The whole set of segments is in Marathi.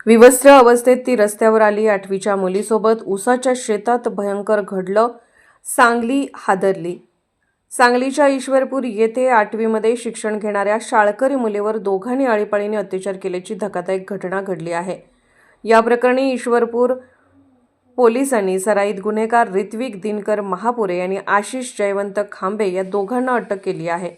विवस्त्र अवस्थेत ती रस्त्यावर आली. 8वीच्या मुलीसोबत उसाच्या शेतात भयंकर घडलं. सांगली हादरली. सांगलीच्या ईश्वरपूर येथे 8वीमध्ये शिक्षण घेणाऱ्या शाळकरी मुलीवर दोघांनी आळीपाळीने अत्याचार केल्याची धक्कादायक घटना घडली आहे. या प्रकरणी ईश्वरपूर पोलिसांनी सराईत गुन्हेगार ऋत्विक दिनकर महापुरे आणि आशिष जयवंत खांबे या दोघांना अटक केली आहे.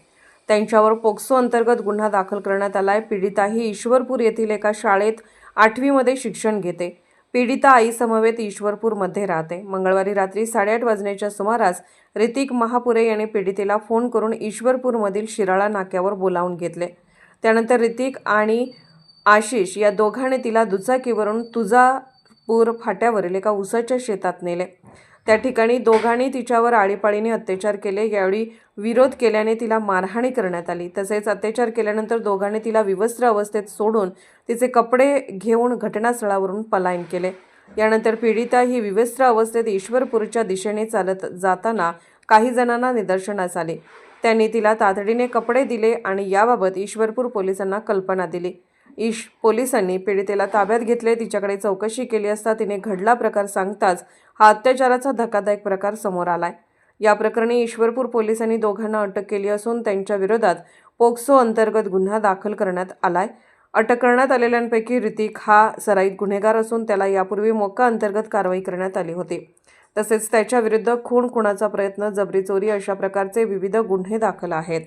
त्यांच्यावर पोक्सो अंतर्गत गुन्हा दाखल करण्यात आलाय. पीडिता ही ईश्वरपूर येथील एका शाळेत 8वीमध्ये शिक्षण घेते. पीडिता आईसमवेत ईश्वरपूरमध्ये राहते. मंगळवारी रात्री 8:30 वाजण्याच्या सुमारास ऋतिक महापुरे यांनी पीडितेला फोन करून ईश्वरपूरमधील शिराळा नाक्यावर बोलावून घेतले. त्यानंतर ऋतिक आणि आशिष या दोघांनी तिला दुचाकीवरून तुळजापूर फाट्यावरील एका उसाच्या शेतात नेले. त्या ठिकाणी दोघांनी तिच्यावर आळीपाळीने अत्याचार केले. यावेळी विरोध केल्याने तिला मारहाणी करण्यात आली. तसेच अत्याचार केल्यानंतर दोघांनी तिला विवस्त्र अवस्थेत सोडून तिचे कपडे घेऊन घटनास्थळावरून पलायन केले. यानंतर पीडिता ही विवस्त्र अवस्थेत ईश्वरपूरच्या दिशेने चालत जाताना काही जणांना निदर्शनास आले. त्यांनी तिला तातडीने कपडे दिले आणि याबाबत ईश्वरपूर पोलिसांना कल्पना दिली. पोलिसांनी पीडितेला ताब्यात घेतले. तिच्याकडे चौकशी केली असता तिने घडला प्रकार सांगताच हा अत्याचाराचा धक्कादायक प्रकार समोर आलाय. या प्रकरणी ईश्वरपूर पोलिसांनी दोघांना अटक केली असून त्यांच्या विरोधात पोक्सो अंतर्गत गुन्हा दाखल करण्यात आलाय. अटक करण्यात आलेल्यांपैकी ऋतिक हा सराईत गुन्हेगार असून त्याला यापूर्वी मोक्का अंतर्गत कारवाई करण्यात आली होती. तसेच त्याच्या विरुद्ध खून, खुनाचा प्रयत्न, जबरी चोरी अशा प्रकारचे विविध गुन्हे दाखल आहेत.